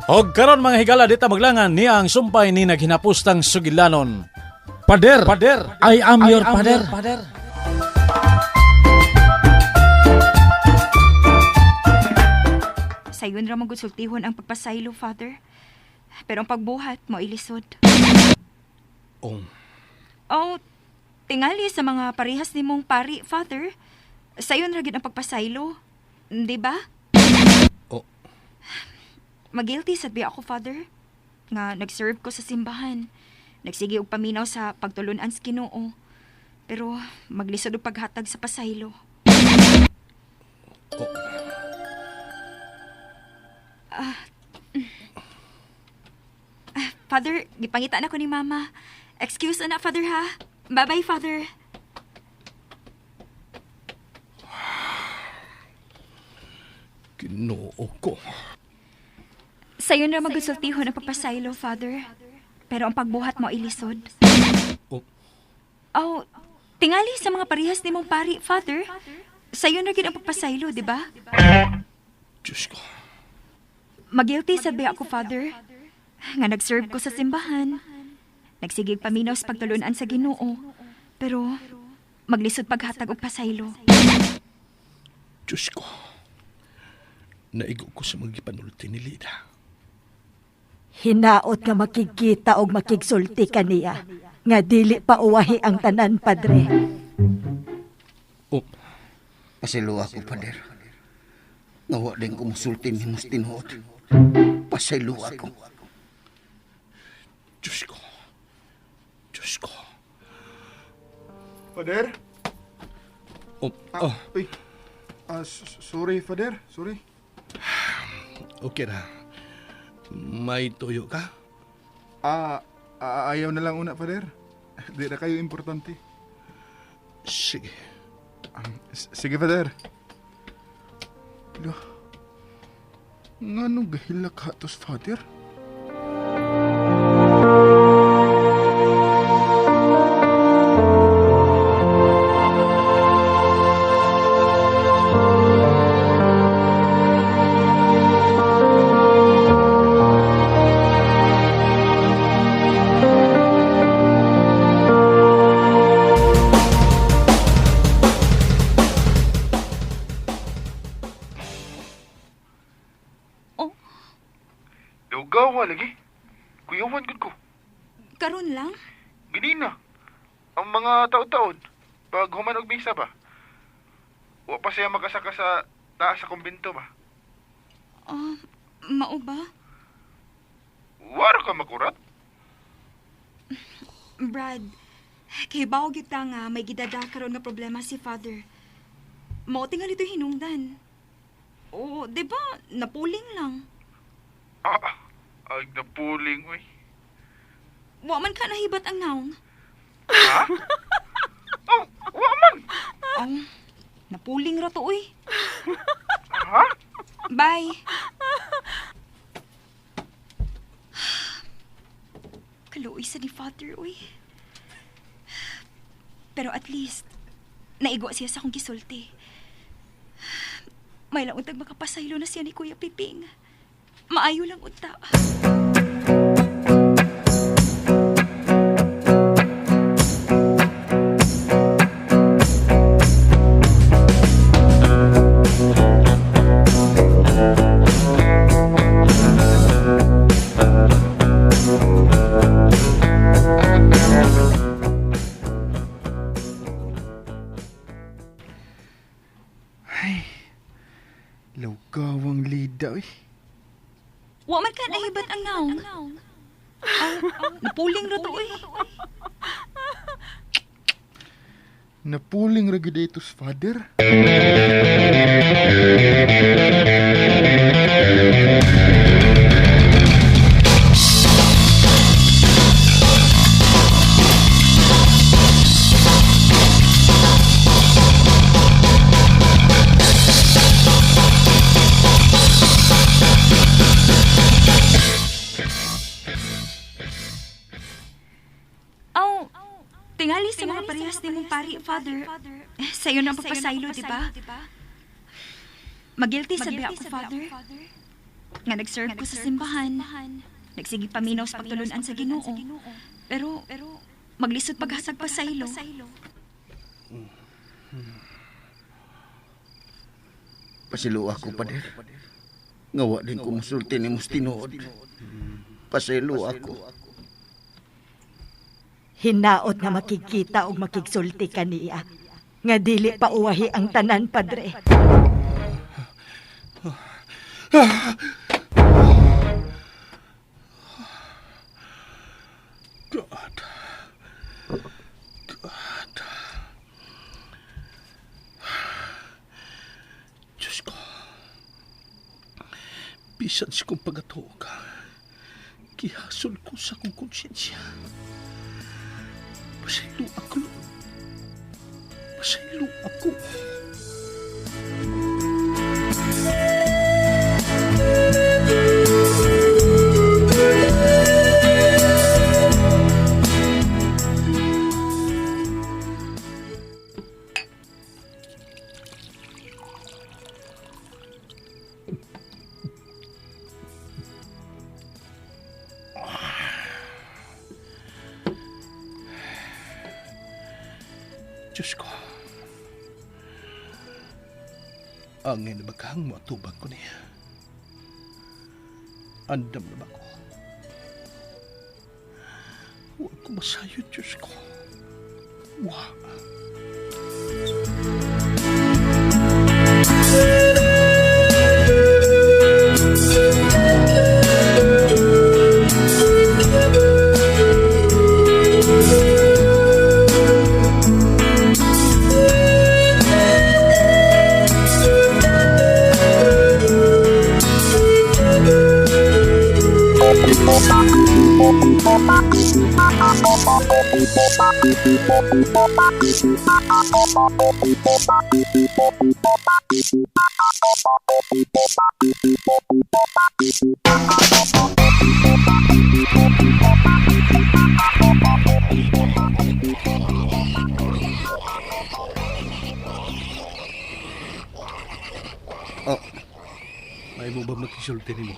Og karon mga higala dita maglangan niya ang sumpay ni naghinapustang sugilanon. Pader, I am your pader. Sayon ra magsultihon ang pagpasaylo, Father. Pero ang pagbuhat mo ilisod. Oh, Oh, tingali sa mga parehas nimong pari, Father. Sayon ra gid ang pagpasaylo. Di ba? oh, Magilty sad biya ako, Father. Nga nag-serve ko sa simbahan. Nagsige og paminaw sa pagtulunan sa Ginoo. Pero maglisod og paghatag sa pasaylo. Father, gipangita na ko ni Mama. Excuse na, Father, ha? Bye-bye, Father. Ginoo ko. Sayo na magsultihon ang pagpasaylo, Father. Pero ang pagbuhat mo ilisod. Oh, Oh, tingali sa mga parehas nimong pari, Father. Sayo na gid ang pagpasaylo, di ba? Diyos ko. Magilty sad biya ako, Father. Nga nag-serve ko sa simbahan. Nagsigig paminaw sa pagtulunan sa Ginoo. Pero maglisod paghatag og pasaylo. Diyos ko. Naigo ko sa mga gipanulti ni Lida. Hinaot nga makikita og makigsulti kaniya. Nga dili pa uwahi ang tanan, Padre. Oh, Pasilo ako, Pader. Nawa din ko musultin ni Mustinhot. Pasilo ako. Diyos ko. Diyos ko. Father? Oh, Uy. Sorry, Father. Sorry. okay na. May tuyo ka? Ayaw na lang una, Father. Di na kayo importante. Sige. Sige, Father. Nga nung gahilak hatos, Father? Gawa lagi. Kuyawan gud ko. Karon lang? Ganina. Ang mga taon-taon. Pag human og misa ba? Wa pa siya makasaka sa taas sa kumbento ba? Mao ba? Wala ka makurat? Brad, kay bawo kita nga may gidada karon nga problema si Father. Mao tingali ito hinungdan. O, di ba, napuling lang. Ay, napuling, uy. Wa man ka nahibat ang naong. Ha? Oh, wa man. Napuling ra to, uy. Ha? Bye. Kaluoy sa ni Father, uy. Pero at least, naigo siya sa akong gisulti. May lang untag makapasaylo na siya ni Kuya Piping. Maayo lang unta. Lawgawang Lida, uy. Wa man ka nahibat ang naong. Napuling ra to, uy. Napuling ragidatos, Father. Tingali sa mga parehas ni mong pari, Father. Sa'yo na ang pagpasaylo, di ba? Magilty sabi ako, Father. Nga nag-serve ko sa simbahan. Nagsige paminaw sa pagtulunan sa Ginoo. Pero maglisod paghatag pa sa ilo. Pasilo ako, Pader. Ngawa din ko musulti ni Mustinood. Pasilo ako. Hinaot nga makikita o makigsulti ka niya. Nga dili pa uwahi ang tanan, Padre. God. Diyos ko. Bisan si kong pagatuo ka. Kihasol ko sa kong konsyensya. Pasaylo ako. Pasaylo ako. Diyos ko. Angin na baghang matubag ko niya. Andam na ba ko? Huwag ko masayo, Diyos ko. Huwag. May mo ba magkisulti ni mo?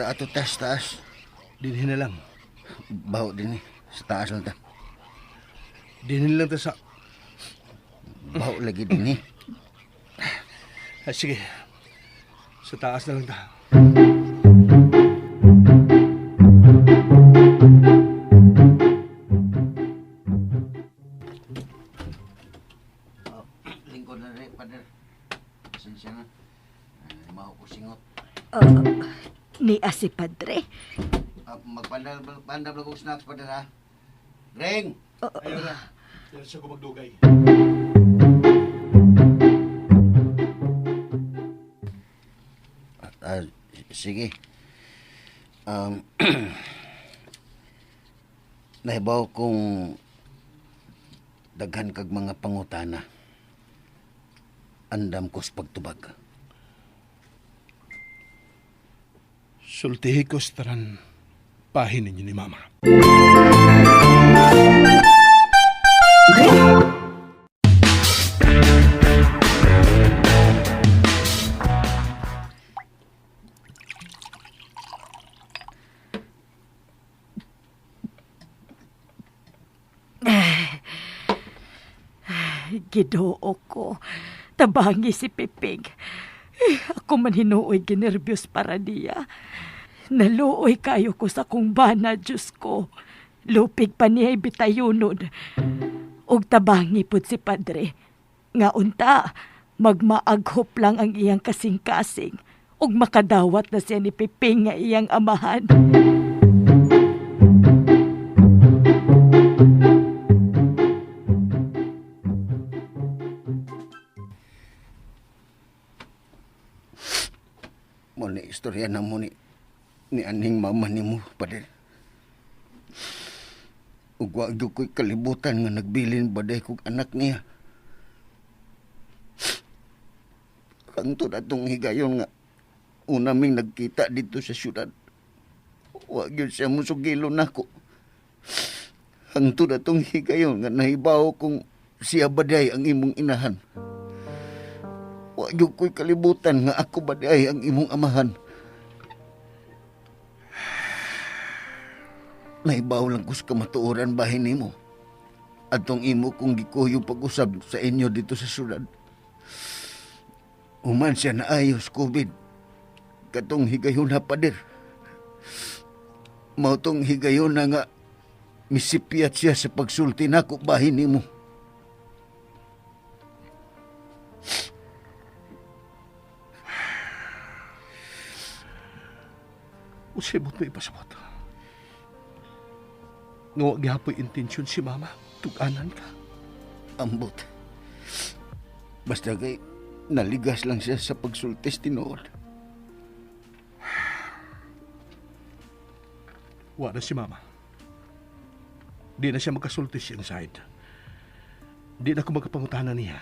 Ato taas. Dinhin na lang. Baho din sa taas lang ta. Dinhin lang ta sa... Baho lagi din sige. Sa taas na lang ta. Lingkod na rin, Pader. Pasensya na. Maho ko singot. Ni si Padre. Magpandam lang kong snacks, Pader, ha? Ring! Ayaw na. Diyan ko magdugay. Sige. Nahibaw kong daghan kag mga pangutana. Andam ko sa pagtubag. Sultihi ko sa taran pahin ninyo ni Mama. Ginoo ko. Tabangi si Pipig. Ako man hinuoy ginervyos para niya. Naluoy kayo ko sa kong bana, Diyos ko. Lupig pa niya bitayunod. Og tabangi pud si Padre. Nga unta, magmaaghop lang ang iyang kasing-kasing. Og makadawat na siya ni Piping nga iyang amahan. Mo ni istorya na mo ni aning mama ni mo, Pader. Ug wa gyud ko'y kalibutan nga nagbilin baday kog anak niya. Hangtod atong higayon nga unaming nagkita dito sa syudad. Wa gyud siya musugilo nako. Hangtod atong higayon nga nahibaw kung siya baday ang imong inahan. Wa yung ko'y kalibutan nga ako ba di ay ang imong amahan. Naibaw lang ko sa kamatuoran bahin nimo. Atong imo kong gikuyo pag-usab sa inyo dito sa syudad. Human siya na ayos COVID. Katong higayon na pader. Mautong higayon na nga misipiyat siya sa pagsulti nako bahin nimo. Usibot mo ipasabot. Nga wag gihapoy intensyon si mama. Tuganan ka. Ambot. Basta kay naligas lang siya sa pagsultis tinuod. Wala si mama. Di na siya magkasultis inside. Di na ako magkapangutanan niya.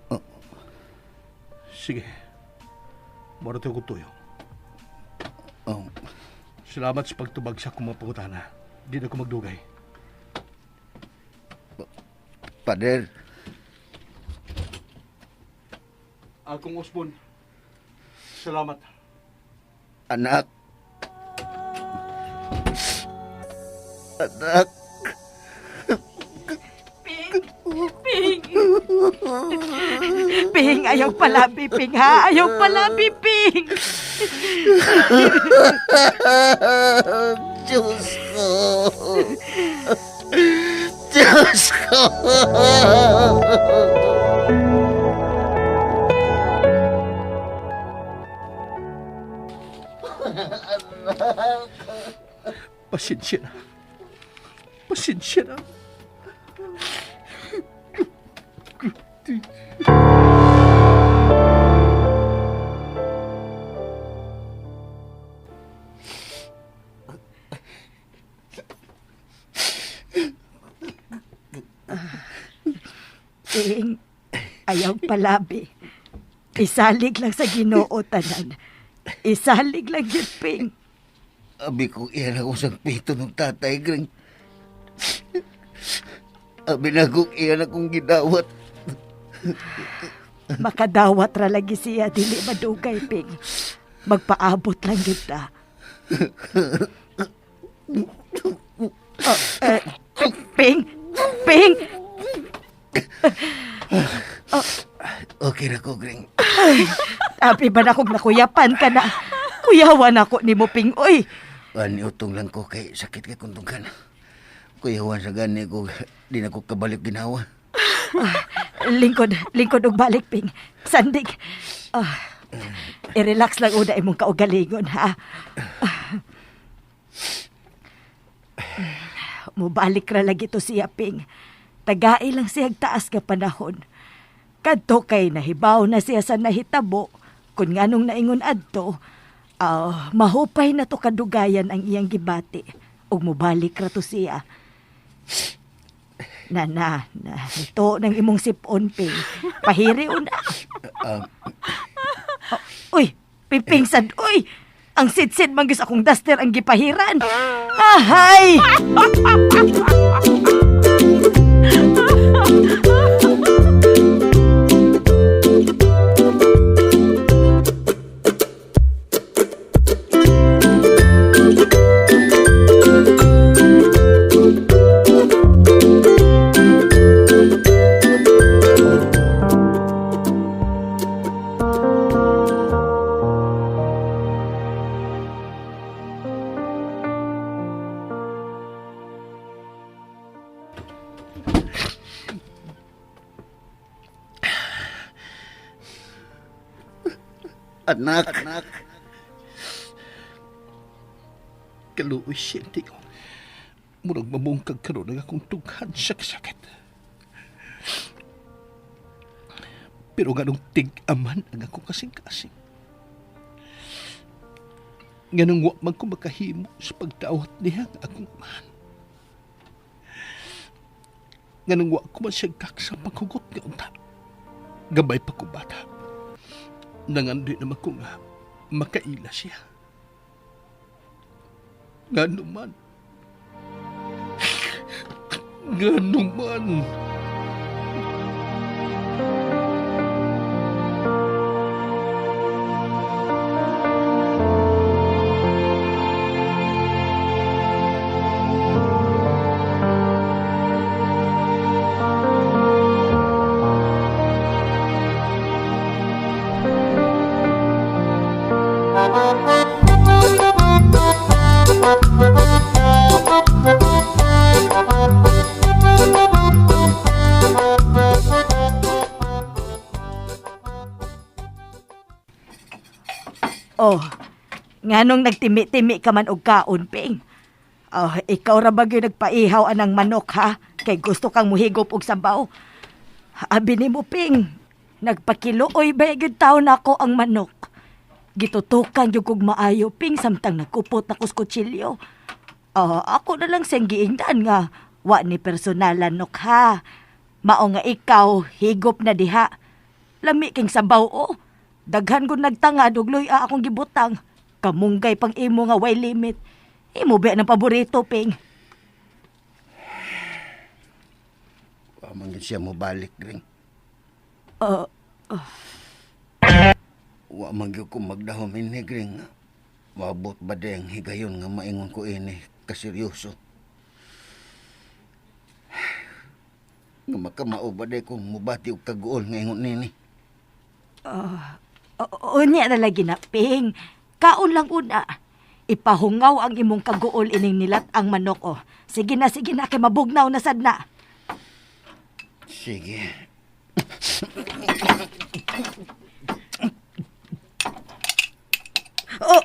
Oh. Sige. Mara tayo ko tuyo. Oh. Salamat sa pagtubag sa akong mga pangutana. Di na ako magdugay. Pader, Akong Osbon. Salamat. anak. Anak. Ping, ayaw palabi, Ping, ha? Ayaw palabi, Ping. Diyos ko. Diyos ko. Pasensya na. Pasensya na. Ping, ayaw palabi. Isalig lang sa Ginoo tanan. Isalig lang yun, Ping. Abi ko iyan ako sa pito ng tatay, Greng. Abi na kong iyan akong gidawat. Makadawat ra lagi siya, dili madugay, Ping. Magpaabot lang yun ta. Ping! Ping! Okay na ko, Greng. Abi ba na kong nakuyapan ka na? Kuyawan ako ni mo, Ping. Uy! Utong lang ko kay sakit kay kuntungkan. Kuyawan sa gani ko, di na ko kabalik ginawa. Lingkod og balik, Ping. Sandig. I-relax lang una imong kaugalingon, ha? Mubalik ra lagi to siya, Ping. Tagai lang siyang taas nga panahon. Kadto kay nahibaw na siya sa nahitabo. Kung nganong naingon adto, mahupay na to kadugayan ang iyang gibati. Ug mubalik ra to siya. Na, ito ng imong sipon, Ping. Pahiri una. Uy, pipingsan, uy! Ang sit-sit manggis akong duster ang gipahiran. Ahay! Anak. Kaluoy siyente ko. Murag mamungkag karoon ng akong tughan sa kasakit. Pero ganong tig-aman ang akong kasing-kasing. Ganong wa man ko makahimo sa pagdawat niya ang akong amahan. Ganong wa ko man siyang kaksa paghugot nga unta. Gabay pa ko bata. Nangandoy naman ko nga makaila siya. Ngano man. Ngano man. Oh, nganong nagtimi-timi ka man og kaon, Ping? Oh, ikaw ra ba gyud nagpaihaw anang manok, ha? Kay gusto kang muhigop og sabaw. Abi ni mo, Ping. Nagpakiluoy ba gyud taon ako ang manok? Gitutukan gyud kog maayo, Ping, samtang nagkupot na kus kutsilyo. Ako na lang siyang giingdan nga. Wa ni personalan, nok, ha? Mao nga ikaw, higop na diha. Lami king sabaw, oh. Daghan ko nagtangad og luya akong gibutang. Kamunggay pang imo nga way limit. Imo ba ng paborito, Ping? Wa man gyud siya mo balik, Gring. Wa man gyud ko magdahom ini, Gring. Maabot ba ang higayon nga maingon ko ini kaseryoso? Nga makamao ba kung mubati og kaguol nga ingon nini? Unya na lagi na, Ping. Kaon lang una. Ipahungaw ang imong kaguol ining nilat ang manok, oh. Sige na, kay mabugnaw na sad na. Sige. Oh,